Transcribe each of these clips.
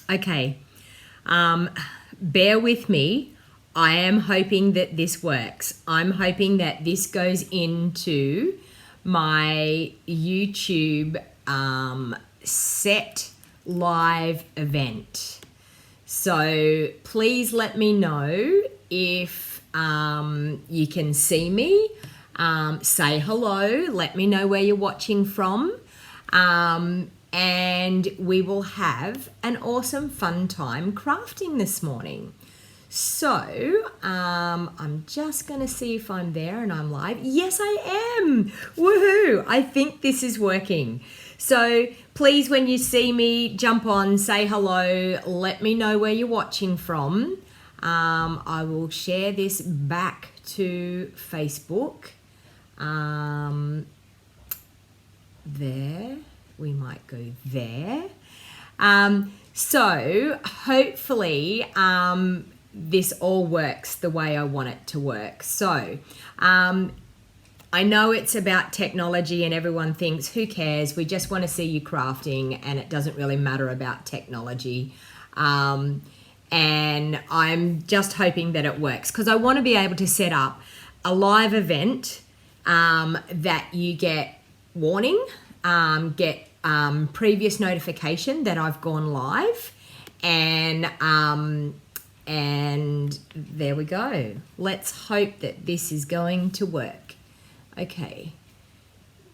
Okay, bear with me. I am hoping that this works. I'm hoping that this goes into my YouTube set live event. So please let me know if you can see me. Say hello, let me know where you're watching from. And we will have an awesome fun time crafting this morning. So I'm just going to see if I'm there and I'm live. Yes, I am. Woohoo. I think this is working. So please, when you see me, jump on, say hello, let me know where you're watching from. I will share this back to Facebook. There, we might go there. So hopefully this all works the way I want it to work. So I know it's about technology and everyone thinks, who cares? We just want to see you crafting and it doesn't really matter about technology. And I'm just hoping that it works because I want to be able to set up a live event that you get warning, get previous notification that I've gone live, and there we go. Let's hope that this is going to work. Okay,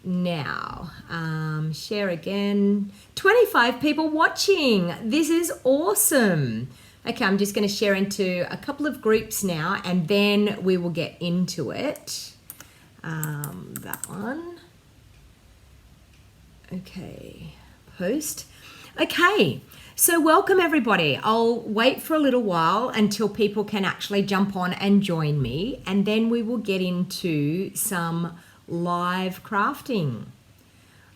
now share again. 25 people watching. This is awesome. Okay, I'm just going to share into a couple of groups now and then we will get into it. That one. Okay, post. Okay, so welcome everybody. I'll wait for a little while until people can actually jump on and join me, and then we will get into some live crafting.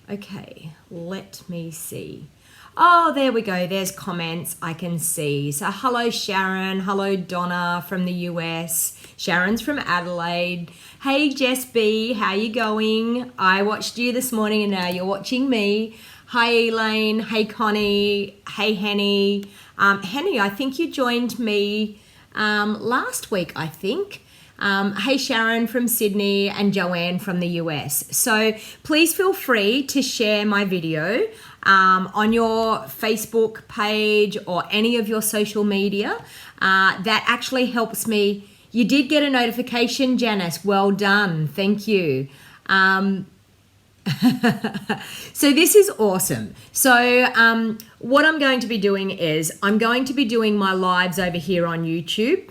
Okay, let me see. Oh, there we go. There's comments I can see. So hello, Sharon. Hello, Donna from the US. Sharon's from Adelaide. Hey, Jess B. How you going? I watched you this morning and now you're watching me. Hi, Elaine. Hey, Connie. Hey, Henny. Henny, I think you joined me last week, I think. Hey, Sharon from Sydney and Joanne from the US. So please feel free to share my video on your Facebook page or any of your social media. That actually helps me. You did get a notification, Janice. Well done. Thank you. So this is awesome. So what I'm going to be doing is I'm going to be doing my lives over here on YouTube.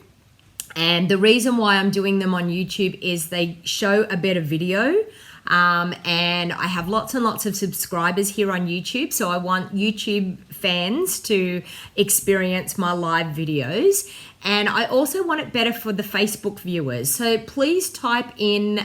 And the reason why I'm doing them on YouTube is they show a better video. And I have lots and lots of subscribers here on YouTube. So I want YouTube fans to experience my live videos. And I also want it better for the Facebook viewers. So please type in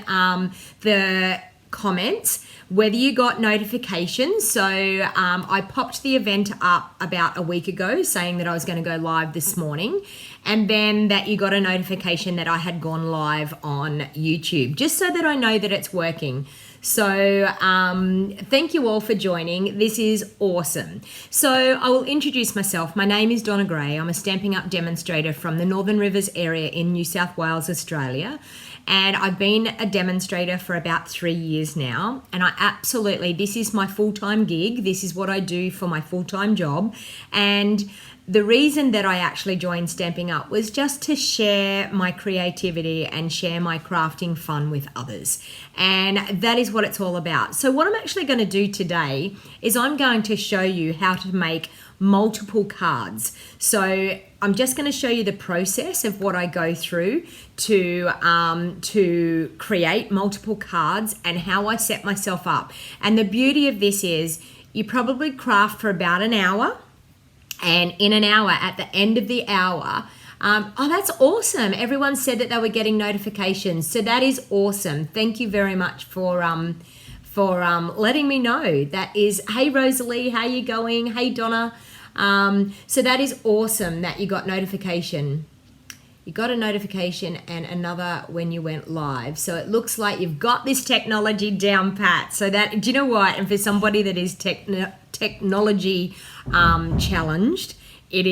the comments whether you got notifications. So I popped the event up about a week ago saying that I was going to go live this morning, and then that you got a notification that I had gone live on YouTube, just so that I know that it's working. So thank you all for joining. This is awesome. So I will introduce myself. My name is Donna Gray. I'm a Stampin' Up demonstrator from the Northern Rivers area in New South Wales, Australia. And I've been a demonstrator for about 3 years now. And this is my full-time gig. This is what I do for my full-time job. And the reason that I actually joined Stampin' Up was just to share my creativity and share my crafting fun with others. And that is what it's all about. So what I'm actually going to do today is I'm going to show you how to make multiple cards. So I'm just going to show you the process of what I go through to create multiple cards and how I set myself up. And the beauty of this is you probably craft for about an hour. And in an hour, at the end of the hour, oh, that's awesome. Everyone said that they were getting notifications. So that is awesome. Thank you very much for letting me know. That is, hey, Rosalie, how you going? Hey, Donna. So that is awesome that you got notification. You got a notification and another when you went live. So it looks like you've got this technology down pat. So that, do you know what? And for somebody that is technology challenged, it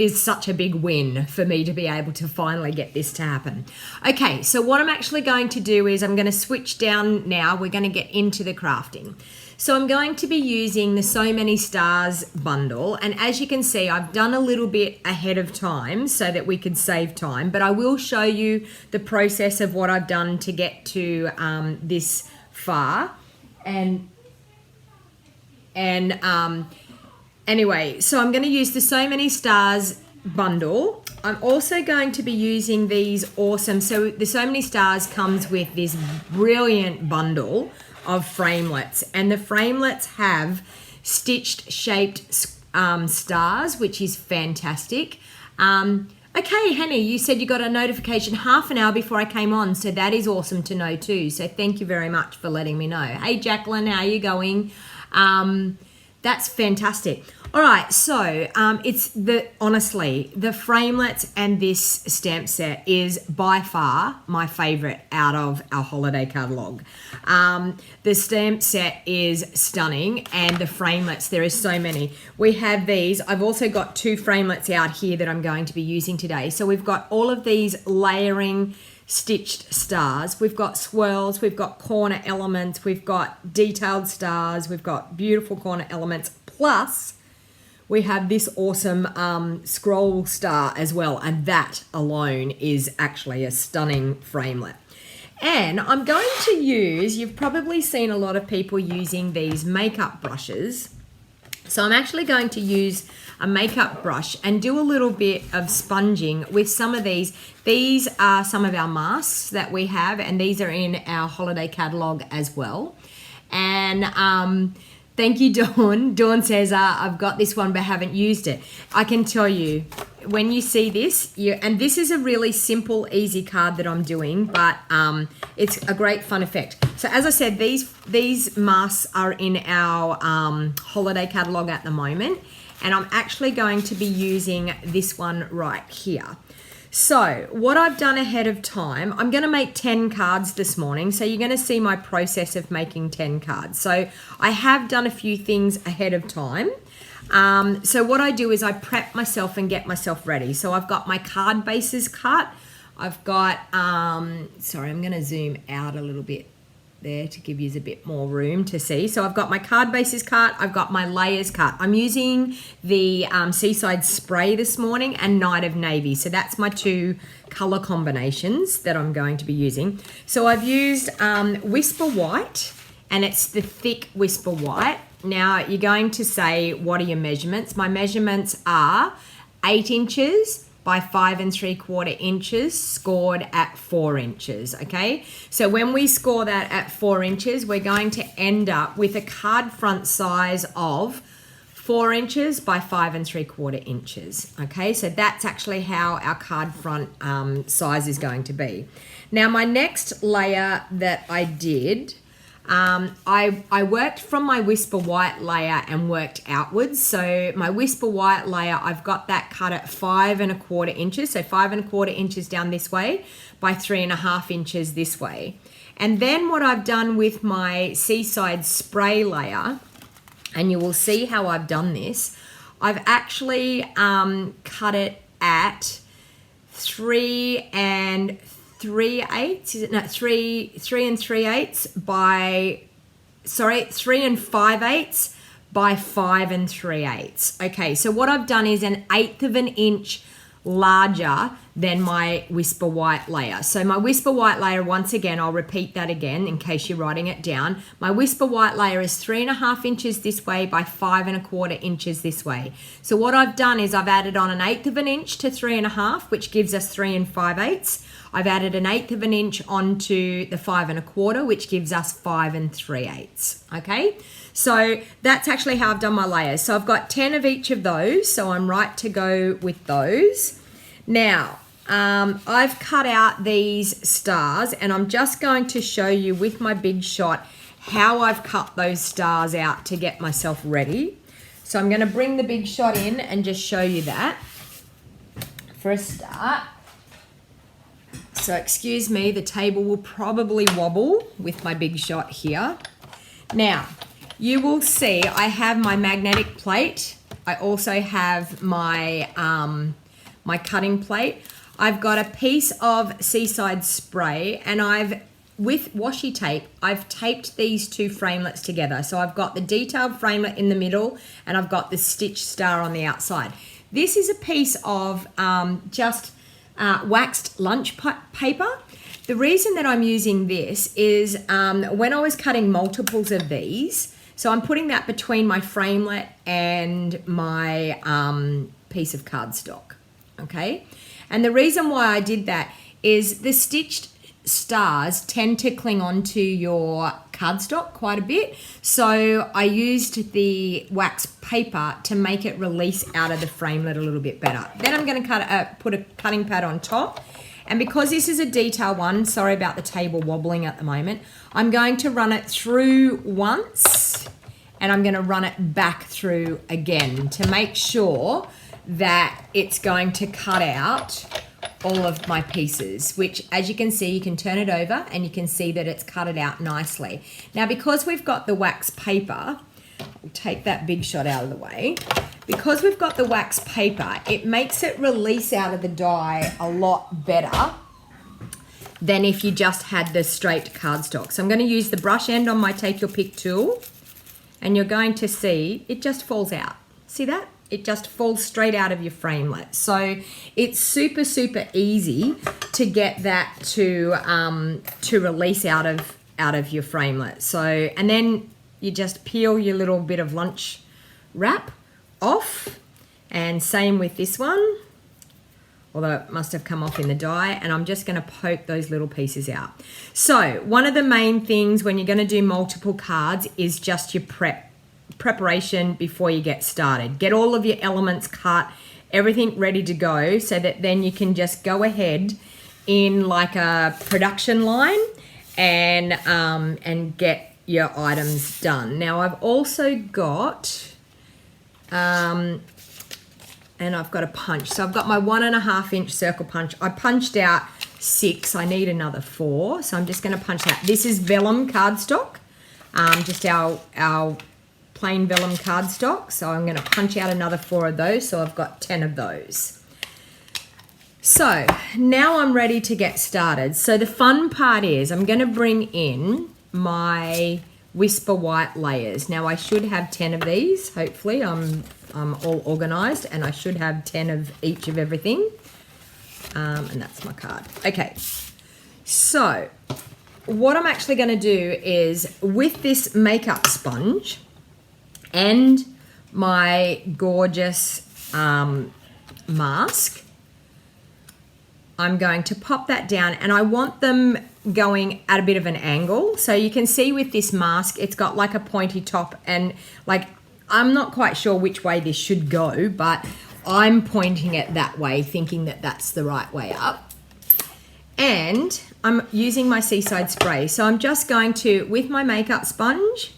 is such a big win for me to be able to finally get this to happen. Okay, so what I'm actually going to do is I'm going to switch down now. We're going to get into the crafting. So I'm going to be using the So Many Stars bundle, and as you can see, I've done a little bit ahead of time so that we could save time, but I will show you the process of what I've done to get to this far. Anyway, so I'm going to use the So Many Stars bundle. I'm also going to be using these awesome, so the So Many Stars comes with this brilliant bundle of framelets, and the framelets have stitched shaped stars, which is fantastic. Okay, Henny, you said you got a notification half an hour before I came on, so that is awesome to know too. So thank you very much for letting me know. Hey, Jacqueline, how are you going? That's fantastic. All right, so honestly, the framelets and this stamp set is by far my favorite out of our holiday catalog. The stamp set is stunning, and the framelets, there is so many. We have these. I've also got 2 framelets out here that I'm going to be using today. So we've got all of these layering stitched stars. We've got swirls, we've got corner elements, we've got detailed stars, we've got beautiful corner elements, plus we have this awesome scroll star as well, and that alone is actually a stunning framelit. And I'm going to use, you've probably seen a lot of people using these makeup brushes. So I'm actually going to use a makeup brush and do a little bit of sponging with some of these. These are some of our masks that we have, and these are in our holiday catalog as well. And thank you, Dawn. Dawn says, I've got this one but haven't used it. I can tell you, when you see this, and this is a really simple, easy card that I'm doing, but it's a great fun effect. So as I said, these masks are in our holiday catalog at the moment, and I'm actually going to be using this one right here. So what I've done ahead of time, I'm going to make 10 cards this morning. So you're going to see my process of making 10 cards. So I have done a few things ahead of time. So what I do is I prep myself and get myself ready. So I've got my card bases cut. I've got, sorry, I'm going to zoom out a little bit there to give you a bit more room to see. So I've got my card bases cut, I've got my layers cut. I'm using the Seaside Spray this morning and Night of Navy. So that's my 2 color combinations that I'm going to be using. So I've used Whisper White, and it's the thick Whisper White. Now you're going to say, what are your measurements? My measurements are 8 inches by 5 3/4 inches, scored at 4 inches, okay? So when we score that at 4 inches, we're going to end up with a card front size of 4 inches by 5 3/4 inches, okay? So that's actually how our card front size is going to be. Now my next layer that I did, I worked from my Whisper White layer and worked outwards. So my Whisper White layer, I've got that cut at 5 1/4 inches. So 5 1/4 inches down this way by 3 1/2 inches this way. And then what I've done with my Seaside Spray layer, and you will see how I've done this, I've actually cut it at 3 3/8, is it? No, 3 3/8 by, sorry, 3 5/8 by 5 3/8. Okay, so what I've done is 1/8 of an inch larger than my Whisper White layer. So my Whisper White layer, once again, I'll repeat that again in case you're writing it down. My Whisper White layer is 3 1/2 inches this way by 5 1/4 inches this way. So what I've done is I've added on 1/8 of an inch to 3 1/2, which gives us 3 5/8. I've added 1/8 of an inch onto the 5 1/4, which gives us 5 3/8. Okay, so that's actually how I've done my layers. So I've got 10 of each of those, so I'm right to go with those. Now, I've cut out these stars, and I'm just going to show you with my big shot how I've cut those stars out to get myself ready. So I'm going to bring the big shot in and just show you that for a start. So excuse me, the table will probably wobble with my big shot here. Now, you will see I have my magnetic plate I also have my, my cutting plate. I've got a piece of Seaside spray, and with washi tape, I've taped these two framelets together. So I've got the detailed framelit in the middle, and I've got the stitch star on the outside. This is a piece of just waxed lunch paper. The reason that I'm using this is when I was cutting multiples of these, so I'm putting that between my framelit and my piece of cardstock, okay? And the reason why I did that is the stitched stars tend to cling onto your cardstock quite a bit. So I used the wax paper to make it release out of the framelit a little bit better. Then I'm going to put a cutting pad on top. And because this is a detail one, sorry about the table wobbling at the moment, I'm going to run it through once and I'm going to run it back through again to make sure that it's going to cut out all of my pieces, which as you can see, you can turn it over and you can see that it's cut it out nicely. Now, because we've got the wax paper, I'll take that big shot out of the way. Because we've got the wax paper, it makes it release out of the die a lot better than if you just had the straight cardstock. So I'm going to use the brush end on my Take Your Pick tool, and you're going to see it just falls out. See that? It just falls straight out of your framelit. So it's super, super easy to get that to release out of your framelit. So, and then you just peel your little bit of lunch wrap off, and same with this one, although it must have come off in the die, and I'm just going to poke those little pieces out. So one of the main things when you're going to do multiple cards is just your preparation before you get started. Get all of your elements cut, everything ready to go, so that then you can just go ahead in like a production line and get your items done. Now I've also got and I've got a punch. So I've got my 1.5 inch circle punch. I punched out 6. I need another 4. So I'm just going to punch that. This is vellum cardstock, just our plain vellum cardstock. So I'm going to punch out another 4 of those. So I've got 10 of those. So now I'm ready to get started. So the fun part is I'm going to bring in my Whisper White layers. Now I should have 10 of these. Hopefully I'm all organized, and I should have 10 of each of everything. And that's my card. Okay, so what I'm actually going to do is with this makeup sponge and my gorgeous mask, I'm going to pop that down, and I want them going at a bit of an angle. So you can see with this mask, it's got like a pointy top, and like, I'm not quite sure which way this should go, but I'm pointing it that way, thinking that that's the right way up. And I'm using my Seaside spray. So I'm just going to, with my makeup sponge,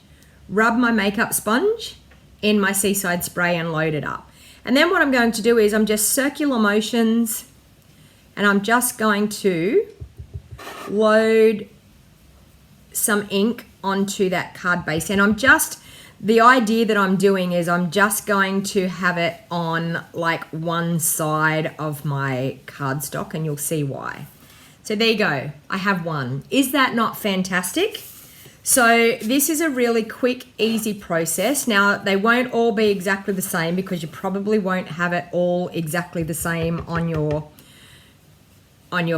rub my makeup sponge in my Seaside spray and load it up. And then what I'm going to do is I'm just circular motions, and I'm just going to load some ink onto that card base. And the idea that I'm doing is I'm just going to have it on like one side of my cardstock, and you'll see why. So there you go. I have one. Is that not fantastic? So this is a really quick, easy process. Now, they won't all be exactly the same because you probably won't have it all exactly the same on your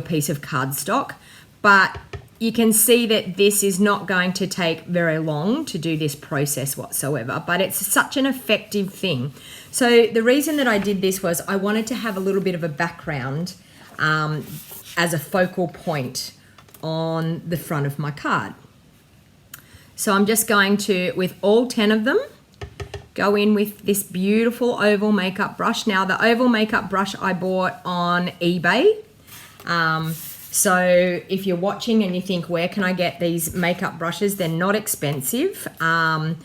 piece of cardstock, but you can see that this is not going to take very long to do this process whatsoever, but it's such an effective thing. So the reason that I did this was I wanted to have a little bit of a background as a focal point on the front of my card. So I'm just going to, with all 10 of them, go in with this beautiful oval makeup brush. Now, the oval makeup brush I bought on eBay. So if you're watching and you think, where can I get these makeup brushes? They're not expensive. I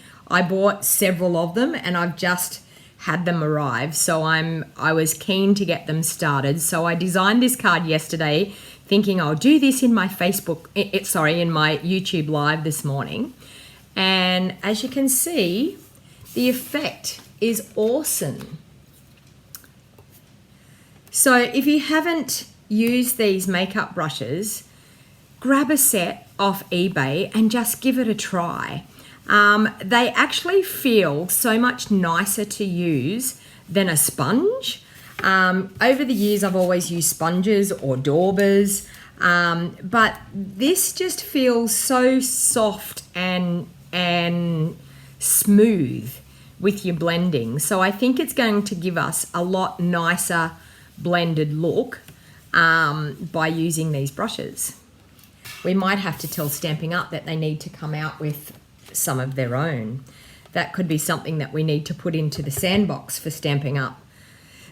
bought several of them, and I've just had them arrive. So I was keen to get them started. So I designed this card yesterday, thinking I'll do this in my in my YouTube live this morning. And as you can see, The effect is awesome. So if you haven't used these makeup brushes, grab a set off eBay and just give it a try. They actually feel so much nicer to use than a sponge. Over the years, I've always used sponges or daubers, but this just feels so soft and smooth with your blending. So I think it's going to give us a lot nicer blended look by using these brushes. We might have to tell Stampin' Up that they need to come out with some of their own. That could be something that we need to put into the sandbox for Stampin' Up.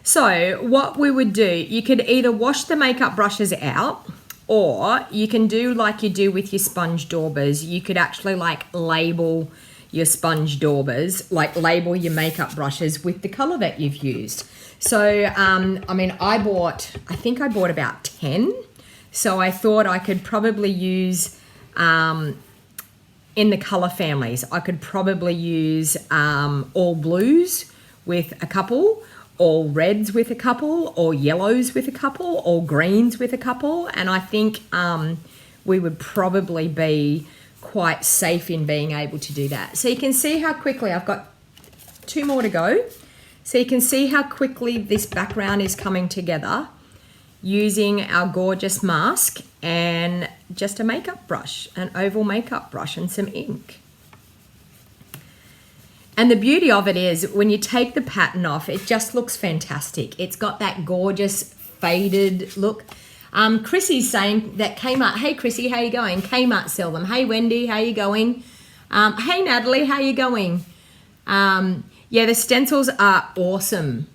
So what we would do, you could either wash the makeup brushes out, or you can do like you do with your sponge daubers. You could actually like label your sponge daubers, like label your makeup brushes with the color that you've used. So, I mean, I think I bought about 10. So I thought I could probably use, in the color families, I could probably use all blues with a couple, all reds with a couple, all yellows with a couple, all greens with a couple. And I think we would probably be quite safe in being able to do that. So you can see how quickly, I've got 2 more to go. So you can see how quickly this background is coming together using our gorgeous mask and just a makeup brush, an oval makeup brush and some ink. And the beauty of it is when you take the pattern off, it just looks fantastic. It's got that gorgeous faded look. Chrissy's saying that Kmart, hey Chrissy, how you going? Kmart sell them. Hey Wendy, how you going? Hey Natalie, how you going? Yeah, the stencils are awesome.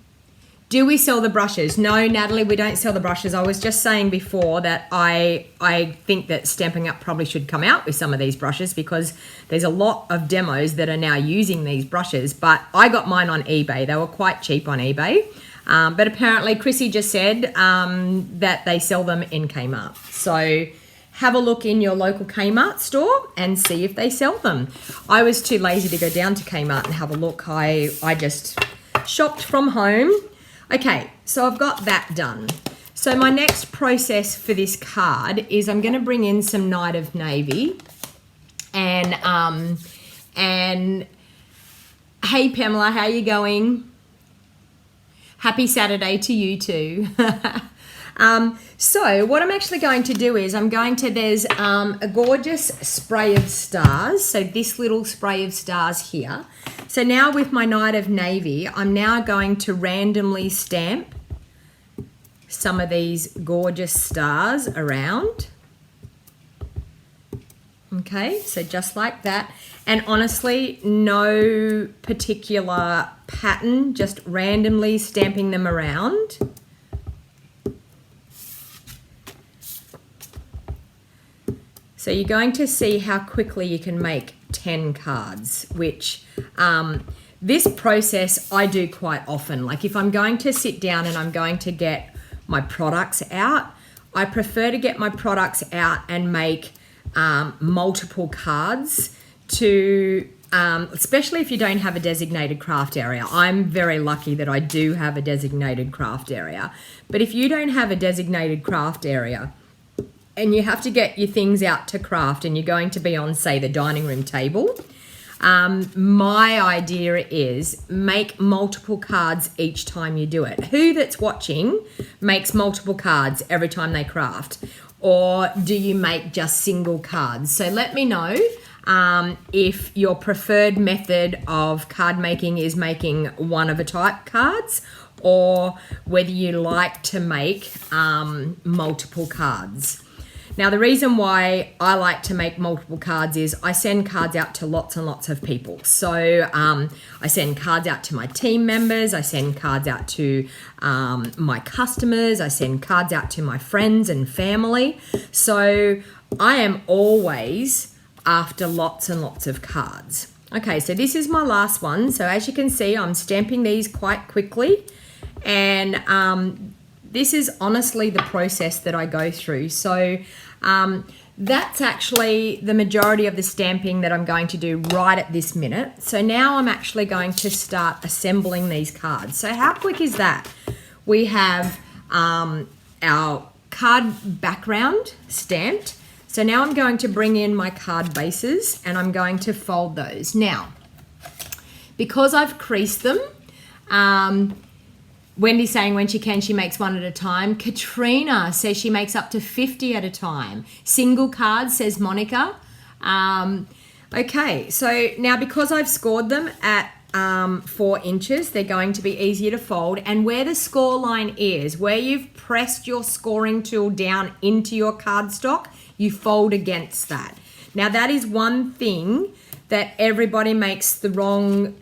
Do we sell the brushes? No, Natalie, we don't sell the brushes. I was just saying before that I think that Stampin' Up probably should come out with some of these brushes because there's a lot of demos that are now using these brushes, but I got mine on eBay. They were quite cheap on eBay. But apparently Chrissy just said that they sell them in Kmart. So have a look in your local Kmart store and see if they sell them. I was too lazy to go down to Kmart and have a look. I just shopped from home. Okay, so I've got that done. So my next process for this card is I'm going to bring in some Night of Navy and hey Pamela, how you going? Happy Saturday to you too. So what I'm actually going to do is there's a gorgeous spray of stars. So this little spray of stars here. So now with my Night of Navy, I'm now going to randomly stamp some of these gorgeous stars around. Okay, so just like that. And honestly, no particular pattern, just randomly stamping them around. So you're going to see how quickly you can make 10 cards, which this process I do quite often. Like if I'm going to sit down and I'm going to get my products out, I prefer to get my products out and make multiple cards to, especially if you don't have a designated craft area. I'm very lucky that I do have a designated craft area. But if you don't have a designated craft area, and you have to get your things out to craft and you're going to be on, say, the dining room table, my idea is make multiple cards each time you do it. Who that's watching makes multiple cards every time they craft? Or do you make just single cards? So let me know if your preferred method of card making is making one of a type cards, or whether you like to make multiple cards. Now, the reason why I like to make multiple cards is I send cards out to lots and lots of people. So I send cards out to my team members. I send cards out to my customers. I send cards out to my friends and family. So I am always after lots and lots of cards. Okay, so this is my last one. So as you can see, I'm stamping these quite quickly. And this is honestly the process that I go through. So that's actually the majority of the stamping that I'm going to do right at this minute. So now I'm actually going to start assembling these cards. So how quick is that? We have our card background stamped. So now I'm going to bring in my card bases and I'm going to fold those. Now, because I've creased them, Wendy's saying when she can, she makes one at a time. Katrina says she makes up to 50 at a time. Single cards, says Monica. Okay, so now because I've scored them at 4 inches, they're going to be easier to fold. And where the score line is, where you've pressed your scoring tool down into your cardstock, you fold against that. Now that is one thing that everybody makes the wrong,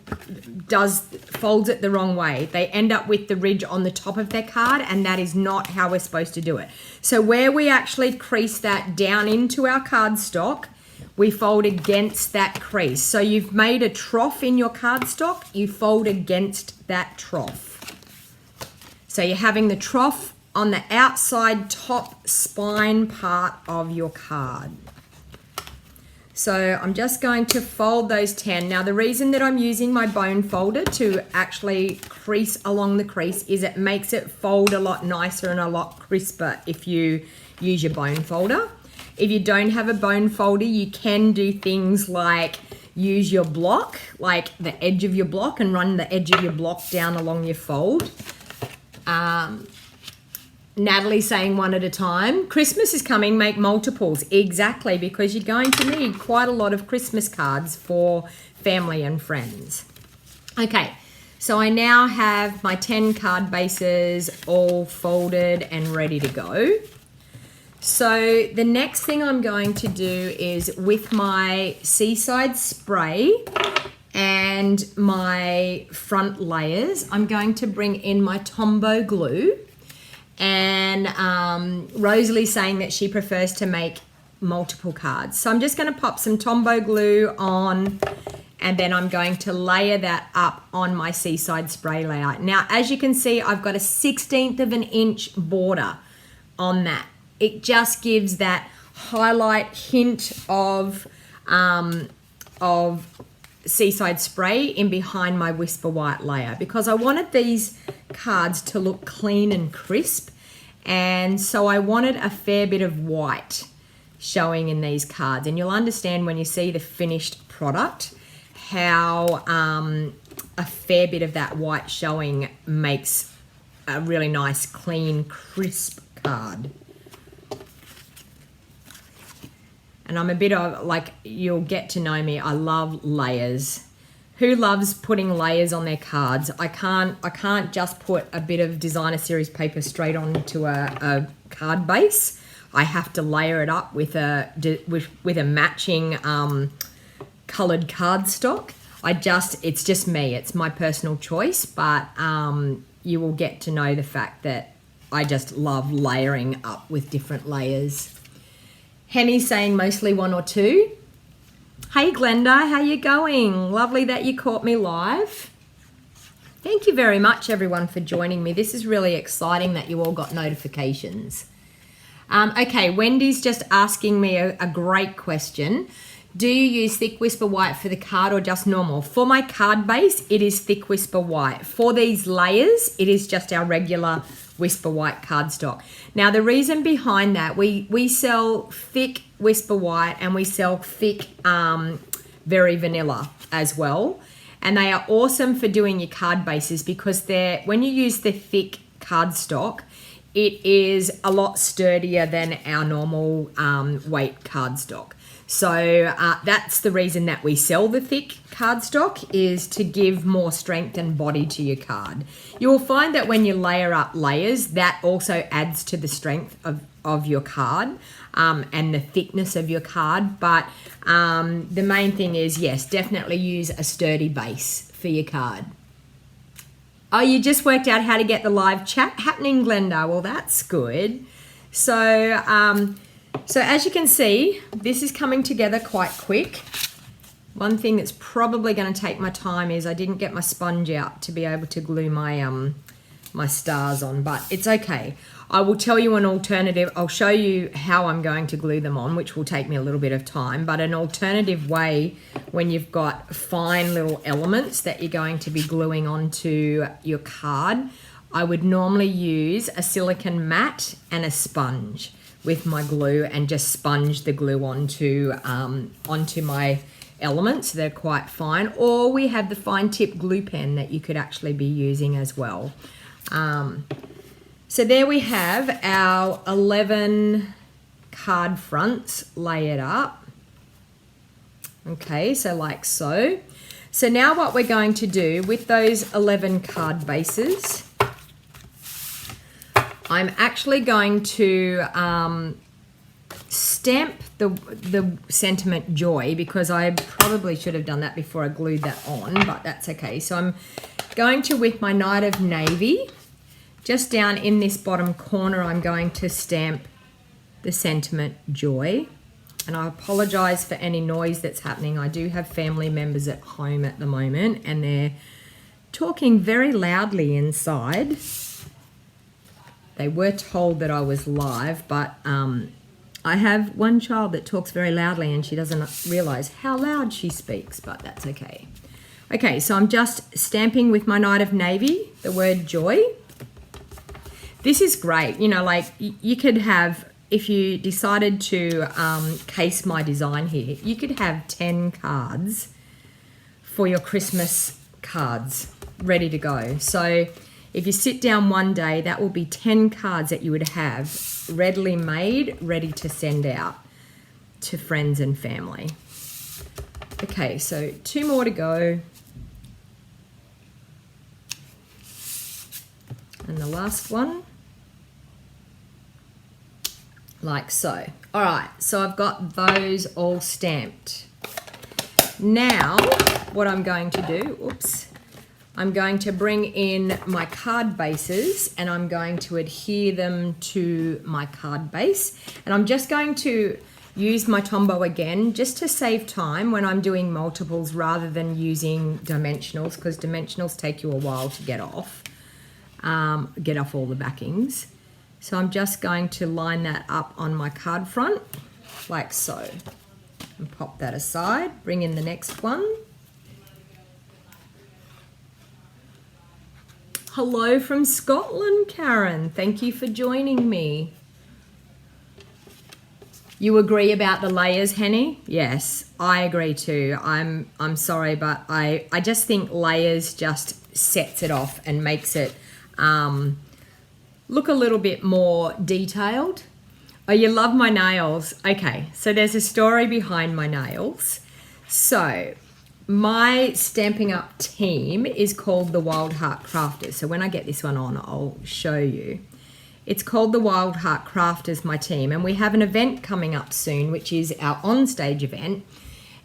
folds it the wrong way. They end up with the ridge on the top of their card, and that is not how we're supposed to do it. So where we actually crease that down into our cardstock, we fold against that crease. So you've made a trough in your cardstock, you fold against that trough. So you're having the trough on the outside top spine part of your card. So I'm just going to fold those 10. Now the reason that I'm using my bone folder to actually crease along the crease is it makes it fold a lot nicer and a lot crisper if you use your bone folder. If you don't have a bone folder, you can do things like use your block, like the edge of your block, and run the edge of your block down along your fold. Natalie's saying one at a time. Christmas is coming, make multiples. Exactly, because you're going to need quite a lot of Christmas cards for family and friends. Okay, so I now have my 10 card bases all folded and ready to go. So the next thing I'm going to do is with my Seaside spray and my front layers, I'm going to bring in my Tombow glue. And Rosalie's saying that she prefers to make multiple cards. So I'm just going to pop some Tombow glue on, and then I'm going to layer that up on my Seaside spray layer. Now, as you can see, I've got a 1/16 of an inch border on that. It just gives that highlight hint of Seaside spray in behind my Whisper White layer, because I wanted these cards to look clean and crisp, and so I wanted a fair bit of white showing in these cards. And you'll understand when you see the finished product how a fair bit of that white showing makes a really nice, clean, crisp card. And I'm a bit of, like, you'll get to know me, I love layers. Who loves putting layers on their cards? I can't just put a bit of designer series paper straight onto a card base. I have to layer it up with a matching colored cardstock. It's just me. It's my personal choice, but you will get to know the fact that I just love layering up with different layers. Henny's saying mostly 1 or 2. Hey Glenda, how you going? Lovely that you caught me live. Thank you very much everyone for joining me. This is really exciting that you all got notifications. Okay, Wendy's just asking me a great question. Do you use thick Whisper White for the card or just normal? For my card base, it is thick Whisper White. For these layers, it is just our regular Whisper White cardstock. Now, the reason behind that, we sell thick Whisper White and we sell thick Very Vanilla as well. And they are awesome for doing your card bases because when you use the thick cardstock, it is a lot sturdier than our normal weight cardstock. So that's the reason that we sell the thick cardstock, is to give more strength and body to your card. You will find that when you layer up layers, that also adds to the strength of your card and the thickness of your card. But the main thing is, yes, definitely use a sturdy base for your card. Oh, you just worked out how to get the live chat happening, Glenda. Well, that's good. So as you can see, this is coming together quite quick. One thing that's probably going to take my time is I didn't get my sponge out to be able to glue my my stars on, but it's okay. I will tell you an alternative. I'll show you how I'm going to glue them on, which will take me a little bit of time, but an alternative way when you've got fine little elements that you're going to be gluing onto your card, I would normally use a silicone mat and a sponge with my glue and just sponge the glue onto my elements. They're quite fine. Or we have the fine tip glue pen that you could actually be using as well. So there we have our 11 card fronts layered up. Okay, so like so. So now what we're going to do with those 11 card bases, I'm actually going to stamp the sentiment joy, because I probably should have done that before I glued that on, but that's okay. So I'm going to, with my Night of Navy, just down in this bottom corner, I'm going to stamp the sentiment joy. And I apologize for any noise that's happening. I do have family members at home at the moment and they're talking very loudly inside. They were told that I was live, but I have one child that talks very loudly and she doesn't realize how loud she speaks, but that's okay. Okay, so I'm just stamping with my Night of Navy the word joy. This is great. You know, like you could have, if you decided to case my design here, you could have 10 cards for your Christmas cards ready to go. So if you sit down one day, that will be 10 cards that you would have readily made, ready to send out to friends and family. Okay, so 2 more to go. And the last one. Like so. All right, so I've got those all stamped. Now, what I'm going to do, I'm going to bring in my card bases and I'm going to adhere them to my card base. And I'm just going to use my Tombow again, just to save time when I'm doing multiples rather than using dimensionals, because dimensionals take you a while to get off all the backings. So I'm just going to line that up on my card front, like so. And pop that aside, bring in the next one. Hello from Scotland, Karen. Thank you for joining me. You agree about the layers, Henny? Yes, I agree too. I'm sorry, but I just think layers just sets it off and makes it look a little bit more detailed. Oh, you love my nails. Okay, so there's a story behind my nails. So my Stampin' Up team is called the Wild Heart Crafters. So when I get this one on, I'll show you. It's called the Wild Heart Crafters, my team, and we have an event coming up soon, which is our onstage event.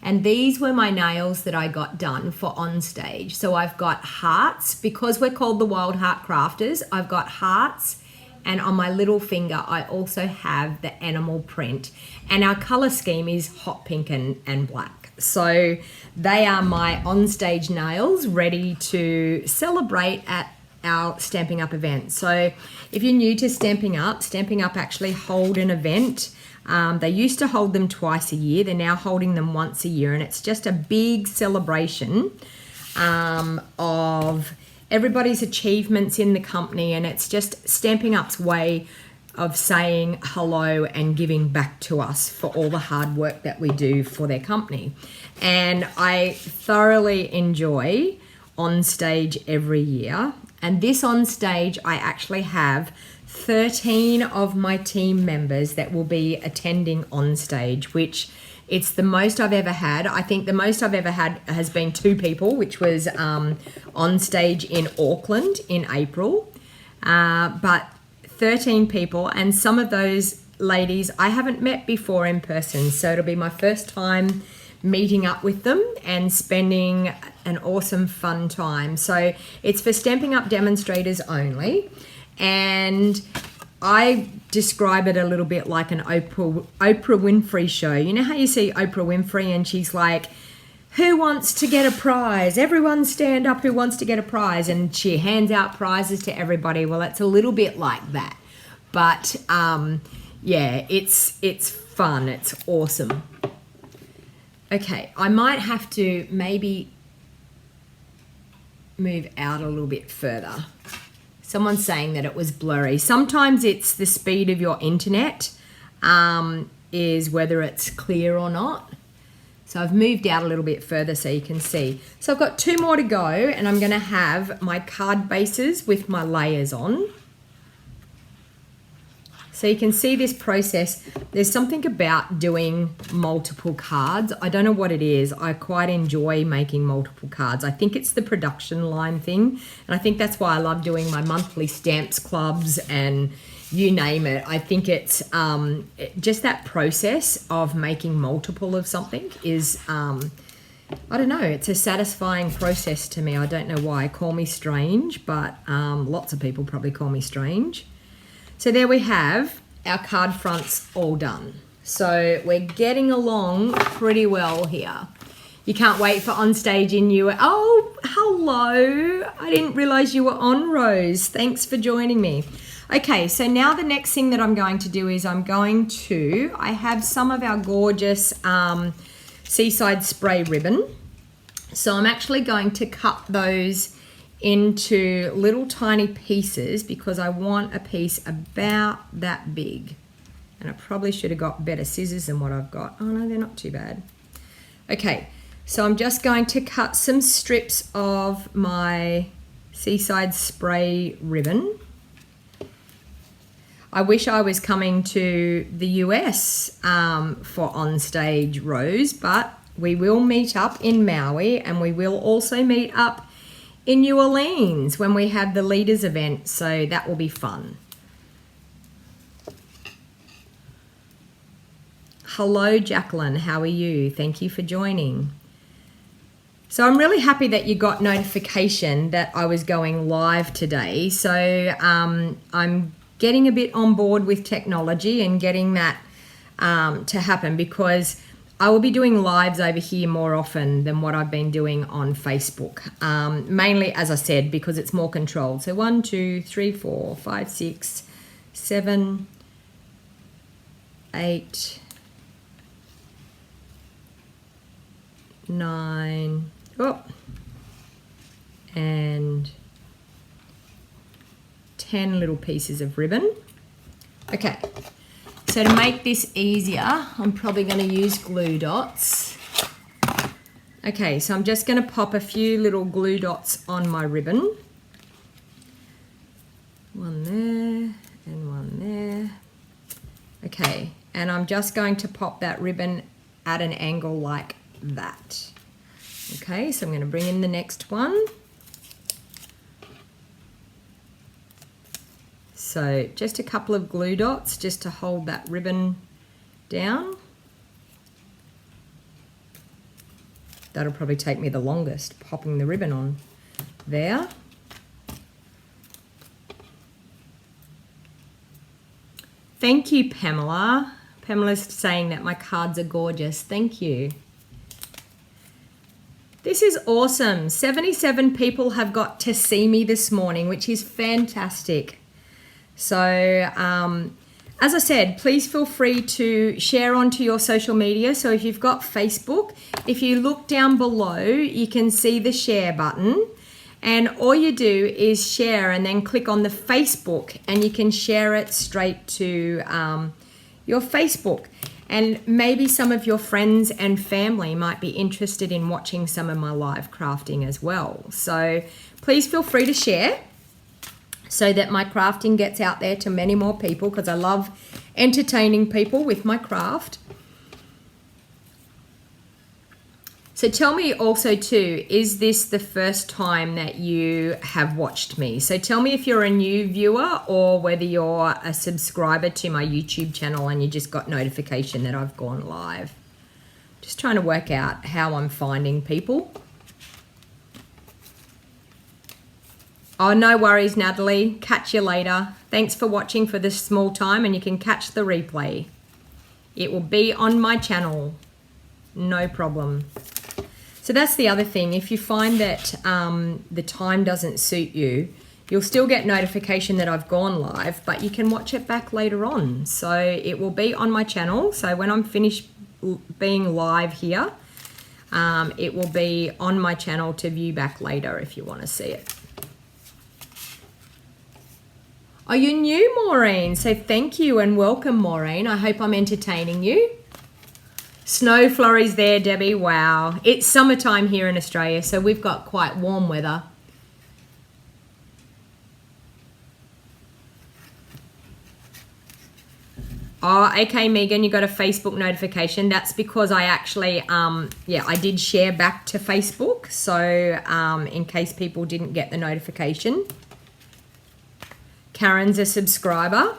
And these were my nails that I got done for onstage. So I've got hearts, because we're called the Wild Heart Crafters, I've got hearts, and on my little finger I also have the animal print. And our color scheme is hot pink and black. So they are my onstage nails ready to celebrate at our Stampin' Up event. So if you're new to Stampin' Up actually hold an event. They used to hold them twice a year. They're now holding them once a year, and it's just a big celebration of everybody's achievements in the company, and it's just Stampin' Up's way of saying hello and giving back to us for all the hard work that we do for their company. And I thoroughly enjoy on stage every year. And this on stage, I actually have 13 of my team members that will be attending on stage, which it's the most I've ever had. I think the most I've ever had has been 2 people, which was on stage in Auckland in April. But 13 people, and some of those ladies I haven't met before in person. So it'll be my first time meeting up with them and spending an awesome fun time. So it's for Stampin' Up demonstrators only. And I describe it a little bit like an Oprah Winfrey show. You know how you see Oprah Winfrey and she's like, who wants to get a prize? Everyone stand up who wants to get a prize. And she hands out prizes to everybody. Well, it's a little bit like that. But yeah, it's fun. It's awesome. Okay, I might have to maybe move out a little bit further. Someone's saying that it was blurry. Sometimes it's the speed of your internet, is whether it's clear or not. So I've moved out a little bit further so you can see. So I've got 2 more to go, and I'm going to have my card bases with my layers on. So you can see this process. There's something about doing multiple cards. I don't know what it is. I quite enjoy making multiple cards. I think it's the production line thing. And I think that's why I love doing my monthly stamps clubs and you name it. I think it's just that process of making multiple of something is, I don't know, it's a satisfying process to me. I don't know why. Call me strange, but lots of people probably call me strange. So there we have our card fronts all done. So we're getting along pretty well here. You can't wait for on stage in you. Oh, hello. I didn't realize you were on, Rose. Thanks for joining me. Okay, so now the next thing that I'm going to do is I have some of our gorgeous seaside spray ribbon. So I'm actually going to cut those into little tiny pieces because I want a piece about that big. And I probably should have got better scissors than what I've got. Oh no, they're not too bad. Okay, so I'm just going to cut some strips of my seaside spray ribbon. I wish I was coming to the US for on stage, Rose, but we will meet up in Maui and we will also meet up in New Orleans when we have the leaders event, so that will be fun. Hello, Jacqueline, how are you? Thank you for joining. So I'm really happy that you got notification that I was going live today. So I'm getting a bit on board with technology and getting that to happen because I will be doing lives over here more often than what I've been doing on Facebook. Mainly, as I said, because it's more controlled. So 1, 2, 3, 4, 5, 6, 7, 8, 9, and 10 little pieces of ribbon. Okay. So to make this easier, I'm probably going to use glue dots. Okay, so I'm just going to pop a few little glue dots on my ribbon. One there and one there. Okay, and I'm just going to pop that ribbon at an angle like that. Okay, so I'm going to bring in the next one. So just a couple of glue dots just to hold that ribbon down. That'll probably take me the longest, popping the ribbon on there. Thank you, Pamela. Pamela's saying that my cards are gorgeous. Thank you. This is awesome. 77 people have got to see me this morning, which is fantastic. So, as I said, please feel free to share onto your social media. So if you've got Facebook, if you look down below, you can see the share button. And all you do is share and then click on the Facebook and you can share it straight to your Facebook. And maybe some of your friends and family might be interested in watching some of my live crafting as well. So please feel free to share so that my crafting gets out there to many more people because I love entertaining people with my craft. So tell me also too, is this the first time that you have watched me? So tell me if you're a new viewer or whether you're a subscriber to my YouTube channel and you just got notification that I've gone live. Just trying to work out how I'm finding people. Oh, no worries, Natalie. Catch you later. Thanks for watching for this small time and you can catch the replay. It will be on my channel. No problem. So that's the other thing. If you find that the time doesn't suit you, you'll still get notification that I've gone live, but you can watch it back later on. So it will be on my channel. So when I'm finished being live here, it will be on my channel to view back later if you want to see it. Oh, you're new, Maureen. So thank you and welcome, Maureen. I hope I'm entertaining you. Snow flurries there, Debbie. Wow. It's summertime here in Australia, so we've got quite warm weather. Oh, okay, Megan, you got a Facebook notification. That's because I actually, I did share back to Facebook. So in case people didn't get the notification. Karen's a subscriber.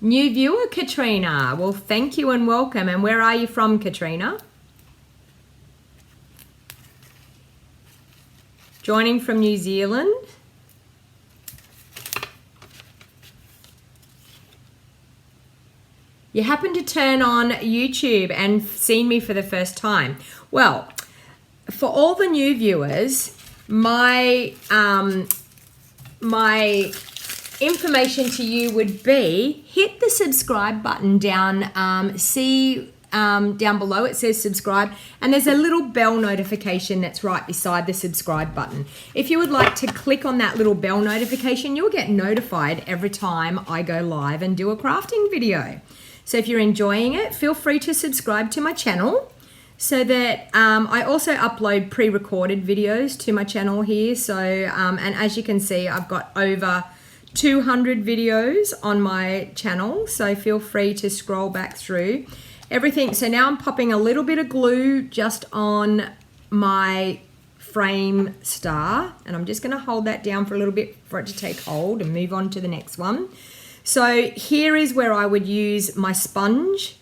New viewer, Katrina. Well, thank you and welcome. And where are you from, Katrina? Joining from New Zealand. You happen to turn on YouTube and seen me for the first time. Well, for all the new viewers, my information to you would be hit the subscribe button down, down below it says subscribe, and there's a little bell notification that's right beside the subscribe button. If you would like to click on that little bell notification, you'll get notified every time I go live and do a crafting video. So if you're enjoying it, feel free to subscribe to my channel so that I also upload pre-recorded videos to my channel here. So, and as you can see, I've got over 200 videos on my channel. So feel free to scroll back through everything. So now I'm popping a little bit of glue just on my frame star. And I'm just gonna hold that down for a little bit for it to take hold and move on to the next one. So here is where I would use my sponge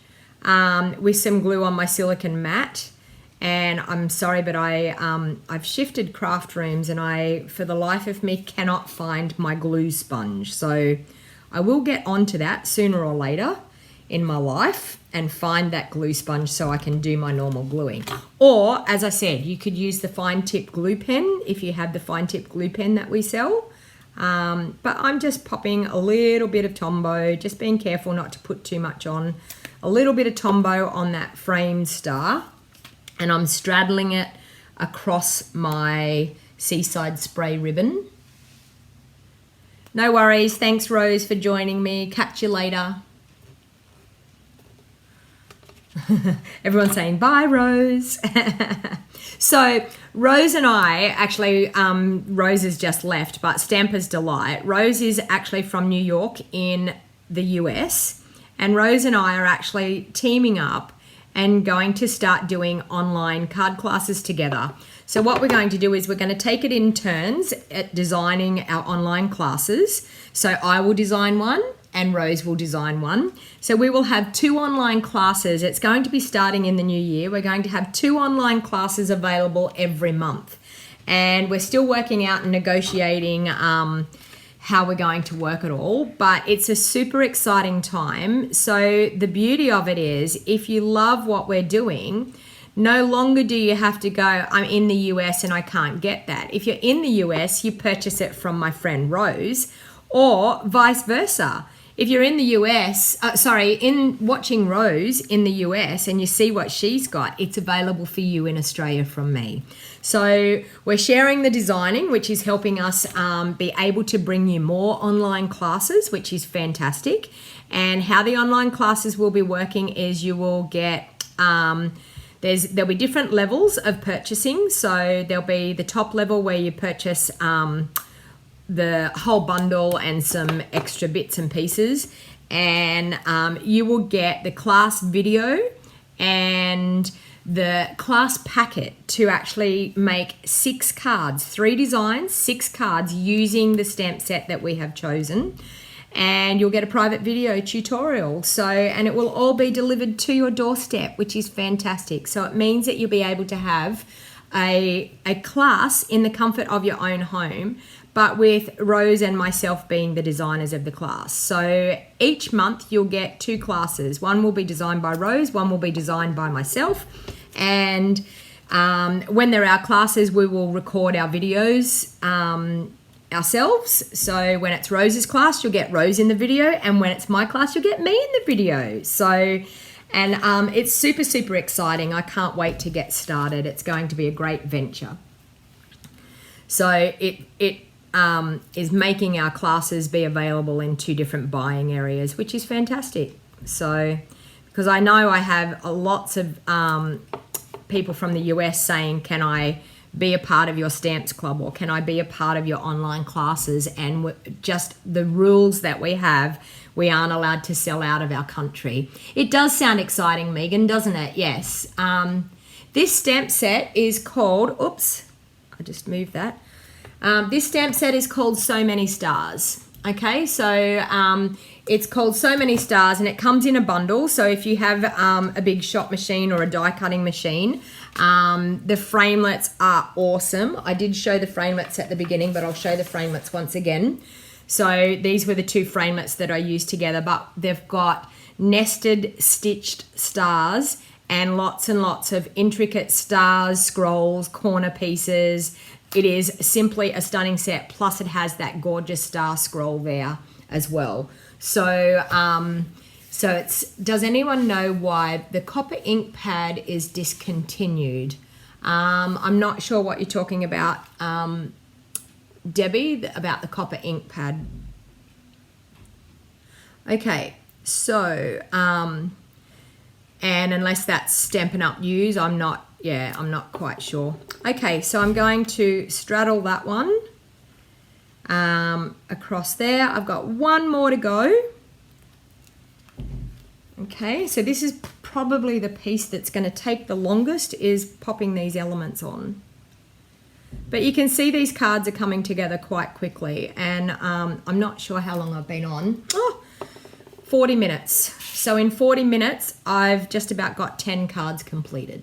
with some glue on my silicone mat. And I'm sorry, but I've shifted craft rooms and I, for the life of me, cannot find my glue sponge. So I will get onto that sooner or later in my life and find that glue sponge so I can do my normal gluing. Or, as I said, you could use the fine tip glue pen if you have the fine tip glue pen that we sell. But I'm just popping a little bit of Tombow, just being careful not to put too much on. A little bit of Tombow on that frame star, and I'm straddling it across my Seaside spray ribbon. No worries. Thanks, Rose, for joining me. Catch you later. Everyone's saying bye, Rose. So Rose and I actually, Rose has just left, but Stamper's Delight. Rose is actually from New York in the US, and Rose and I are actually teaming up and going to start doing online card classes together. So what we're going to do is we're going to take it in turns at designing our online classes. So I will design one and Rose will design one. So we will have 2 online classes. It's going to be starting in the new year. We're going to have 2 online classes available every month. And we're still working out and negotiating how we're going to work it all, but it's a super exciting time. So the beauty of it is, if you love what we're doing, no longer do you have to go, I'm in the US and I can't get that. If you're in the US, you purchase it from my friend Rose, or vice versa. If you're in the US, in watching Rose in the US and you see what she's got, it's available for you in Australia from me. So we're sharing the designing, which is helping us be able to bring you more online classes, which is fantastic. And how the online classes will be working is you will get, there'll be different levels of purchasing. So there'll be the top level where you purchase the whole bundle and some extra bits and pieces, and you will get the class video and the class packet to actually make 6 cards, 3 designs, 6 cards using the stamp set that we have chosen, and you'll get a private video tutorial. So, and it will all be delivered to your doorstep, which is fantastic. So it means that you'll be able to have a class in the comfort of your own home, but with Rose and myself being the designers of the class. So each month you'll get 2 classes. One will be designed by Rose, one will be designed by myself, And when they're our classes, we will record our videos ourselves. So when it's Rose's class, you'll get Rose in the video, and when it's my class, you'll get me in the video. So, and it's super, super exciting. I can't wait to get started. It's going to be a great venture. So it is making our classes be available in 2 different buying areas, which is fantastic. So, because I know I have lots of people from the US saying, can I be a part of your stamps club, or can I be a part of your online classes? And just the rules that we have, we aren't allowed to sell out of our country. It does sound exciting, Megan, doesn't it? Yes. This stamp set is called, oops, I just moved that. This stamp set is called So Many Stars. Okay, so it's called So Many Stars, and it comes in a bundle. So if you have a big shop machine or a die cutting machine, the framelits are awesome. I did show the framelits at the beginning, but I'll show the framelits once again. So these were the 2 framelits that I used together, but they've got nested stitched stars and lots of intricate stars, scrolls, corner pieces. It is simply a stunning set, plus it has that gorgeous star scroll there as well. So so it's, does anyone know why the copper ink pad is discontinued? I'm not sure what you're talking about, Debbie, about the copper ink pad. Okay, so and unless that's Stampin' Up use, I'm not quite sure. Okay, so I'm going to straddle that one across there. I've got 1 more to go. Okay, so this is probably the piece that's going to take the longest, is popping these elements on. But you can see these cards are coming together quite quickly, and I'm not sure how long I've been on. 40 minutes. So in 40 minutes, I've just about got 10 cards completed.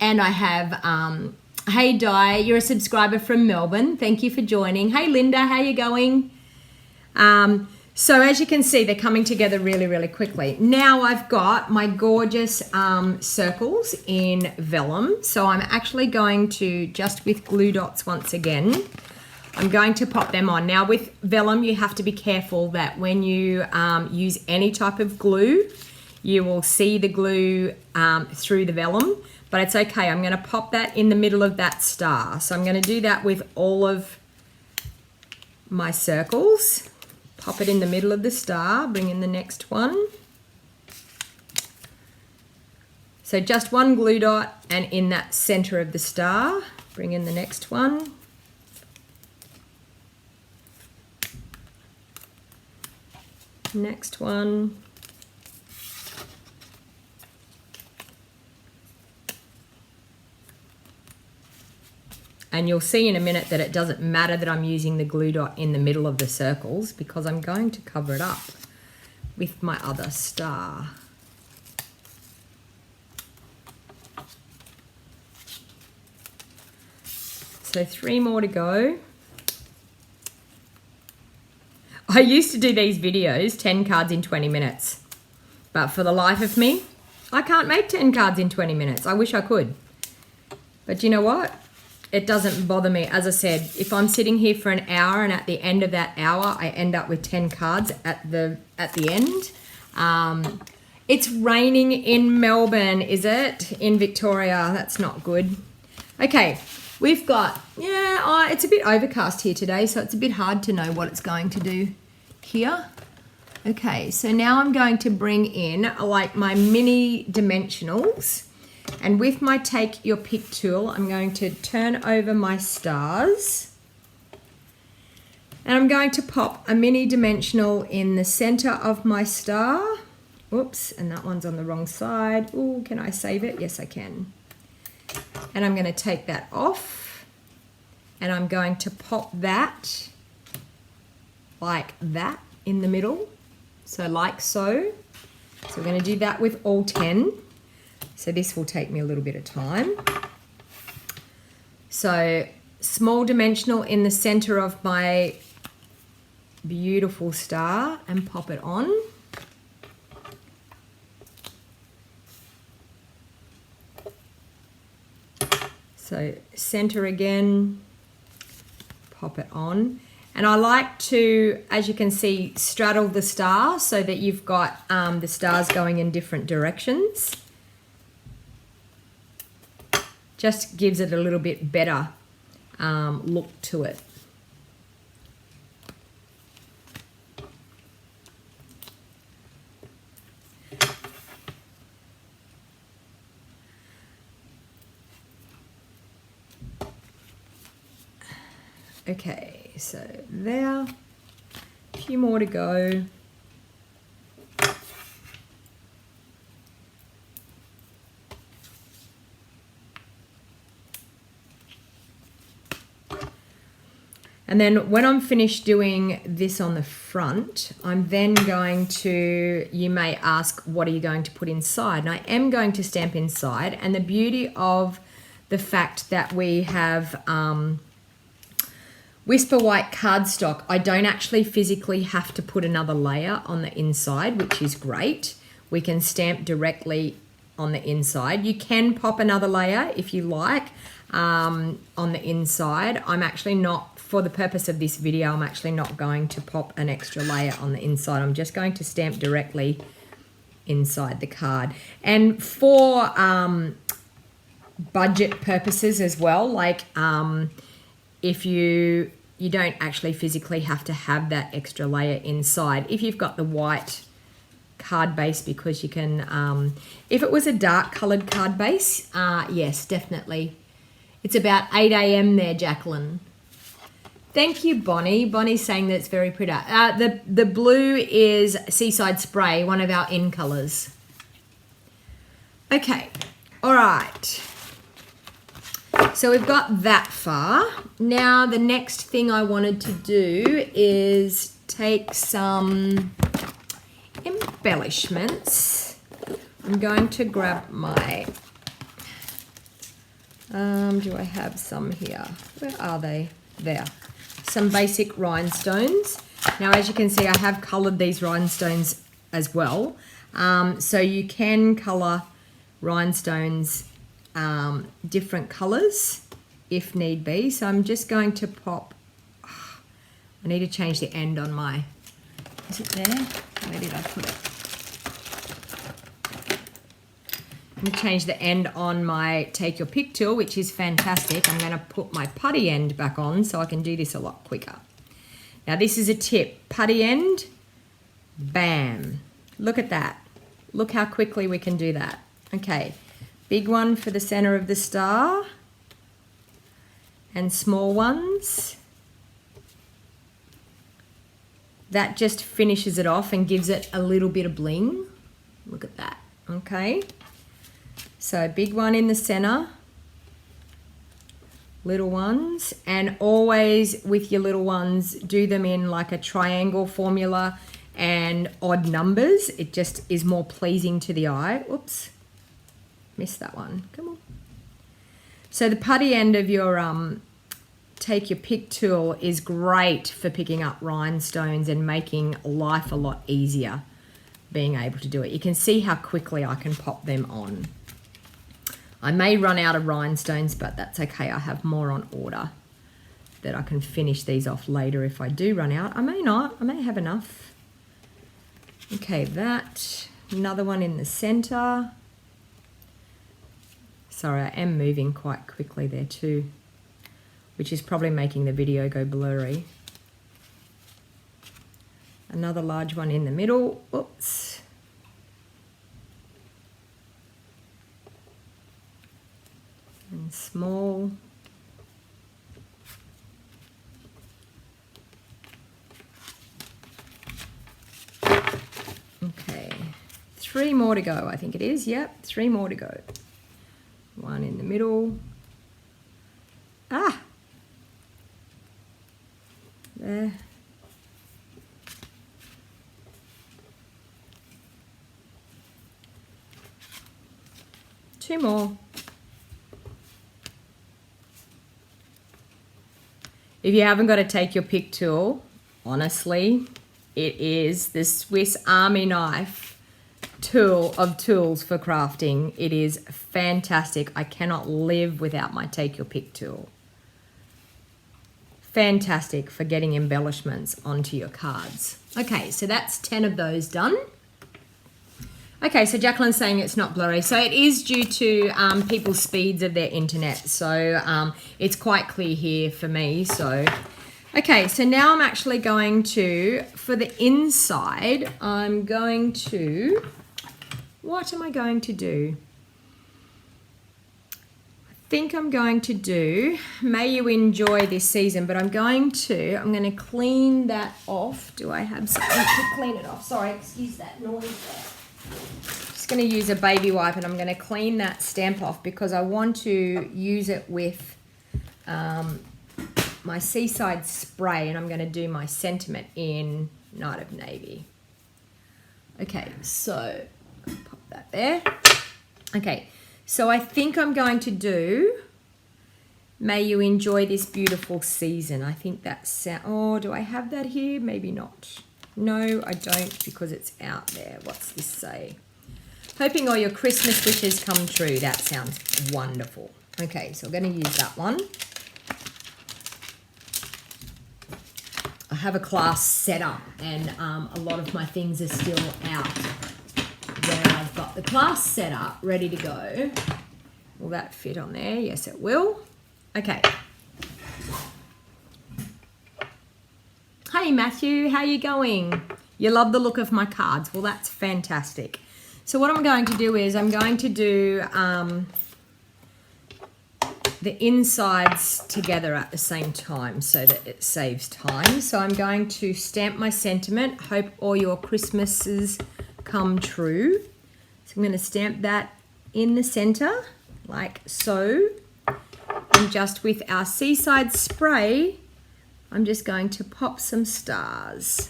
And I have, hey Di, you're a subscriber from Melbourne. Thank you for joining. Hey Linda, how you going? So as you can see, they're coming together really, really quickly. Now I've got my gorgeous circles in vellum. So I'm actually going to, just with glue dots once again, I'm going to pop them on. Now with vellum, you have to be careful that when you use any type of glue, you will see the glue through the vellum, but it's okay. I'm going to pop that in the middle of that star. So I'm going to do that with all of my circles. Pop it in the middle of the star, bring in the next one. So just 1 glue dot, and in that center of the star, bring in the next one. Next one. And you'll see in a minute that it doesn't matter that I'm using the glue dot in the middle of the circles, because I'm going to cover it up with my other star. So 3 more to go. I used to do these videos, 10 cards in 20 minutes. But for the life of me, I can't make 10 cards in 20 minutes. I wish I could. But you know what? It doesn't bother me. As I said, if I'm sitting here for an hour and at the end of that hour, I end up with 10 cards at the end. It's raining in Melbourne, is it? In Victoria, that's not good. Okay, we've got, it's a bit overcast here today, so it's a bit hard to know what it's going to do here. Okay, so now I'm going to bring in like my mini dimensionals. And with my take your pick tool, I'm going to turn over my stars. And I'm going to pop a mini dimensional in the center of my star. Oops, and that one's on the wrong side. Ooh, can I save it? Yes, I can. And I'm going to take that off. And I'm going to pop that like that in the middle. So like so. So we're going to do that with all 10. So this will take me a little bit of time. So small dimensional in the center of my beautiful star and pop it on. So center again, pop it on. And I like to, as you can see, straddle the star so that you've got the stars going in different directions. Just gives it a little bit better look to it. Okay, so there, a few more to go. And then when I'm finished doing this on the front, I'm then going to, you may ask, what are you going to put inside? And I am going to stamp inside. And the beauty of the fact that we have Whisper White cardstock, I don't actually physically have to put another layer on the inside, which is great. We can stamp directly on the inside. You can pop another layer if you like on the inside. I'm actually not, for the purpose of this video, I'm actually not going to pop an extra layer on the inside. I'm just going to stamp directly inside the card. And for budget purposes as well, like if you don't actually physically have to have that extra layer inside. If you've got the white card base, because you can, if it was a dark colored card base, yes, definitely. It's about 8 a.m. there, Jacqueline. Thank you, Bonnie. Bonnie's saying that it's very pretty. The blue is Seaside Spray, one of our in colors. Okay, all right. So we've got that far. Now the next thing I wanted to do is take some embellishments. I'm going to grab my, do I have some here? Where are they? There. Some basic rhinestones. Now as you can see, I have colored these rhinestones as well. So you can color rhinestones different colors if need be. So I'm just going to pop, I need to change the end on my, is it there? Where did I put it? I'm going to change the end on my Take Your Pick tool, which is fantastic. I'm going to put my putty end back on so I can do this a lot quicker. Now this is a tip, putty end, bam. Look at that. Look how quickly we can do that. Okay. Big one for the center of the star and small ones. That just finishes it off and gives it a little bit of bling. Look at that, okay? So big one in the center, little ones, and always with your little ones, do them in like a triangle formula and odd numbers. It just is more pleasing to the eye. Oops. Missed that one. Come on. So the putty end of your Take Your Pick tool is great for picking up rhinestones and making life a lot easier being able to do it. You can see how quickly I can pop them on. I may run out of rhinestones, but that's okay. I have more on order that I can finish these off later if I do run out. I may not. I may have enough. Okay, that. Another one in the center. Sorry, I am moving quite quickly there too, which is probably making the video go blurry. Another large one in the middle. Oops. And small. Okay, 3 more to go, I think it is. Yep, 3 more to go. One in the middle. Ah! There. Two more. If you haven't got to Take Your Pick tool, honestly, it is the Swiss Army knife tools for crafting. It is fantastic. I cannot live without my Take Your Pick tool. Fantastic for getting embellishments onto your cards. Okay, so that's 10 of those done. Okay, so Jacqueline's saying it's not blurry. So it is due to people's speeds of their internet. So it's quite clear here for me. So, okay, so now I'm actually going to, for the inside, I'm going to, what am I going to do? I think I'm going to do, may you enjoy this season, but I'm going to clean that off. Do I have something to clean it off? Sorry, excuse that noise there. Just going to use a baby wipe and I'm going to clean that stamp off because I want to use it with my Seaside spray, and I'm going to do my sentiment in Night of Navy. Okay, so pop that there. Okay. So I think I'm going to do, may you enjoy this beautiful season. I think that's, oh, do I have that here? Maybe not. No, I don't because it's out there. What's this say? Hoping all your Christmas wishes come true. That sounds wonderful. Okay, so I'm going to use that one. I have a class set up and a lot of my things are still out. Where I've got the class set up, ready to go. Will that fit on there? Yes, it will. Okay. Hey, Matthew, how you going? You love the look of my cards. Well, that's fantastic. So what I'm going to do is I'm going to do the insides together at the same time so that it saves time. So I'm going to stamp my sentiment, hope all your Christmases come true. So I'm going to stamp that in the center like so, and just with our Seaside spray I'm just going to pop some stars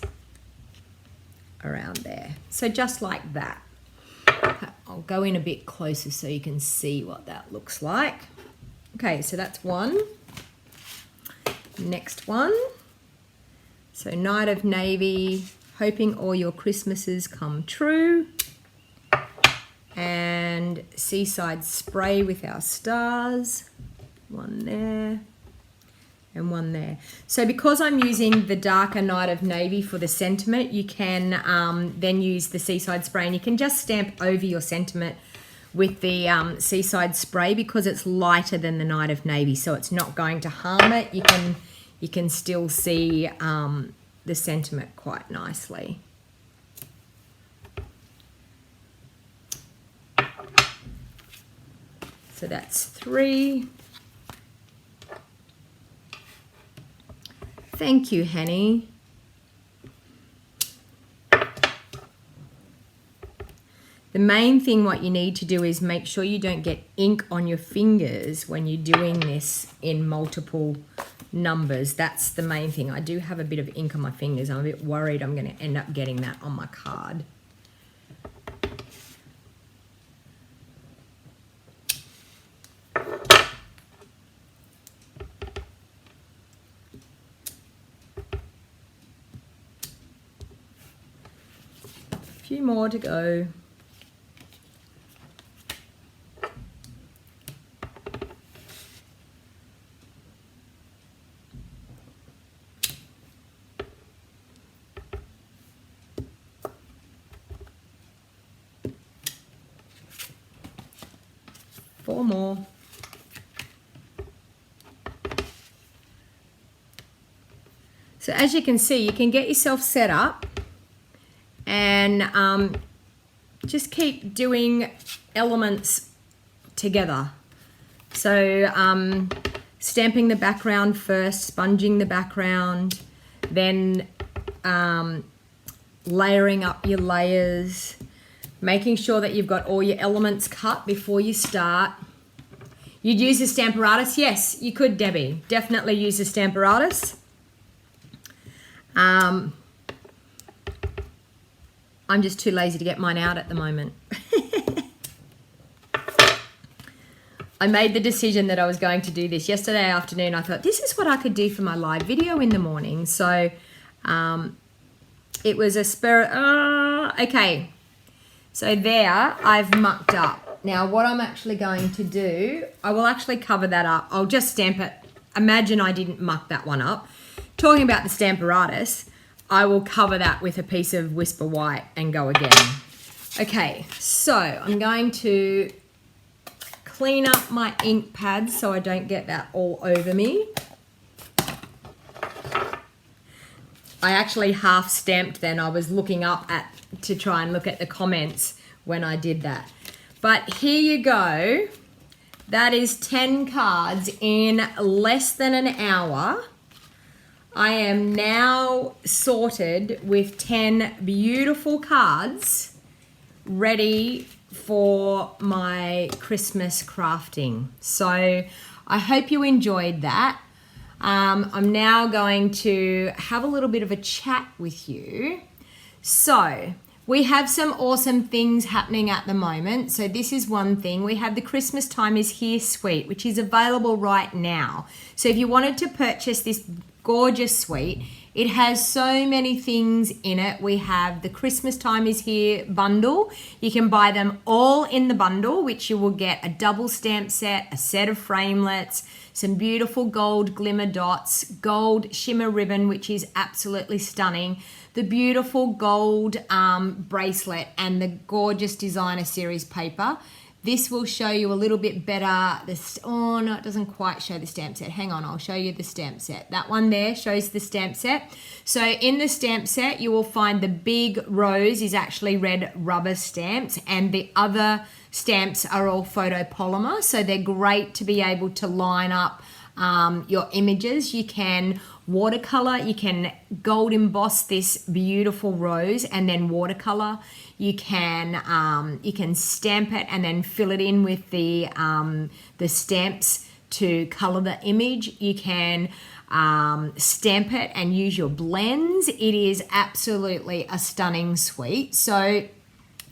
around there, so just like that. I'll go in a bit closer so you can see what that looks like. Okay, so that's one. Next one, so Night of Navy, hoping all your Christmases come true, and Seaside spray with our stars, one there and one there. So because I'm using the darker Night of Navy for the sentiment, you can then use the Seaside spray, and you can just stamp over your sentiment with the Seaside spray because it's lighter than the Night of Navy, so it's not going to harm it. You can still see the sentiment quite nicely. So that's 3. Thank you, Henny. The main thing what you need to do is make sure you don't get ink on your fingers when you're doing this in multiple numbers. That's the main thing. I do have a bit of ink on my fingers. I'm a bit worried I'm going to end up getting that on my card. A few more to go. Four more. So as you can see, you can get yourself set up and just keep doing elements together. So stamping the background first, sponging the background, then layering up your layers, making sure that you've got all your elements cut before you start. You'd use a Stamparatus? Yes, you could, Debbie. Definitely use a Stamparatus. I'm just too lazy to get mine out at the moment. I made the decision that I was going to do this yesterday afternoon. I thought this is what I could do for my live video in the morning. So it was a spirit. Okay. So there, I've mucked up. Now what I'm actually going to do, I will actually cover that up. I'll just stamp it. Imagine I didn't muck that one up. Talking about the Stamparatus, I will cover that with a piece of Whisper White and go again. Okay, so I'm going to clean up my ink pads so I don't get that all over me. I actually half stamped then. I was looking up to try and look at the comments when I did that. But here you go. That is 10 cards in less than an hour. I am now sorted with 10 beautiful cards ready for my Christmas crafting. So I hope you enjoyed that. I'm now going to have a little bit of a chat with you. So we have some awesome things happening at the moment. So this is one thing. We have the Christmas Time is Here suite, which is available right now. So if you wanted to purchase this gorgeous suite, it has so many things in it. We have the Christmas Time is Here bundle. You can buy them all in the bundle, which you will get a double stamp set, a set of framelits, some beautiful gold glimmer dots, gold shimmer ribbon, which is absolutely stunning, the beautiful gold bracelet, and the gorgeous designer series paper. This will show you a little bit better. Oh no, it doesn't quite show the stamp set. Hang on, I'll show you the stamp set. That one there shows the stamp set. So in the stamp set, you will find the big rose is actually red rubber stamps, and the other stamps are all photopolymer. So they're great to be able to line up your images. You can watercolor, you can gold emboss this beautiful rose and then watercolor. You can stamp it and then fill it in with the stamps to color the image. You can stamp it and use your blends. It is absolutely a stunning suite. So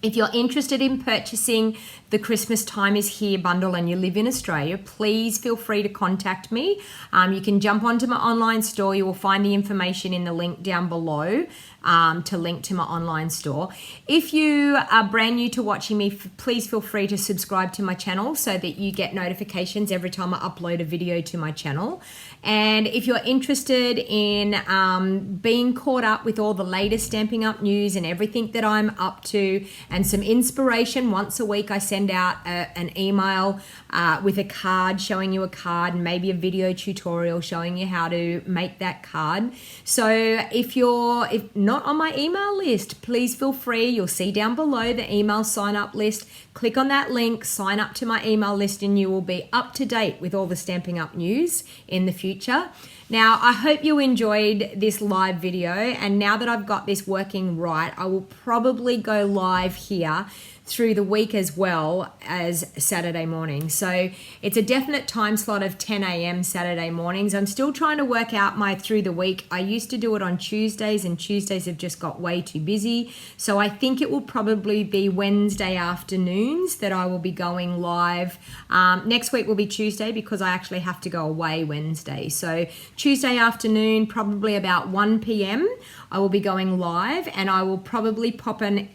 if you're interested in purchasing the Christmas Time is Here bundle and you live in Australia, please feel free to contact me. You can jump onto my online store. You will find the information in the link down below to link to my online store. If you are brand new to watching me, please feel free to subscribe to my channel so that you get notifications every time I upload a video to my channel. And if you're interested in being caught up with all the latest Stampin' Up news and everything that I'm up to and some inspiration, once a week I send out an email with a card, showing you a card, and maybe a video tutorial showing you how to make that card. So if not on my email list, please feel free. You'll see down below the email sign up list. Click on that link, sign up to my email list, and you will be up to date with all the Stampin' Up news in the future. Now, I hope you enjoyed this live video, and now that I've got this working right, I will probably go live here through the week as well as Saturday morning. So it's a definite time slot of 10 a.m. Saturday mornings. I'm still trying to work out my through the week. I used to do it on Tuesdays, and Tuesdays have just got way too busy. So I think it will probably be Wednesday afternoons that I will be going live. Next week will be Tuesday because I actually have to go away Wednesday. So Tuesday afternoon, probably about 1 p.m. I will be going live, and I will probably pop an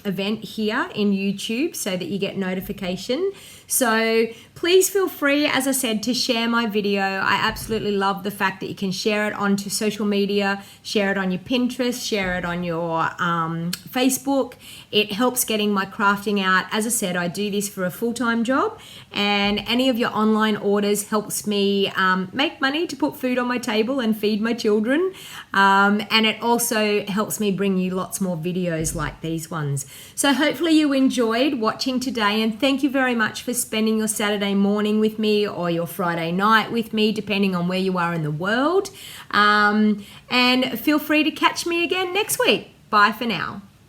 event here in YouTube so that you get notification. So please feel free, as I said, to share my video. I absolutely love the fact that you can share it onto social media, share it on your Pinterest, share it on your Facebook. It helps getting my crafting out. As I said, I do this for a full-time job, and any of your online orders helps me make money to put food on my table and feed my children. And it also helps me bring you lots more videos like these ones. So hopefully you enjoyed watching today, and thank you very much for spending your Saturday morning with me or your Friday night with me, depending on where you are in the world. And feel free to catch me again next week. Bye for now.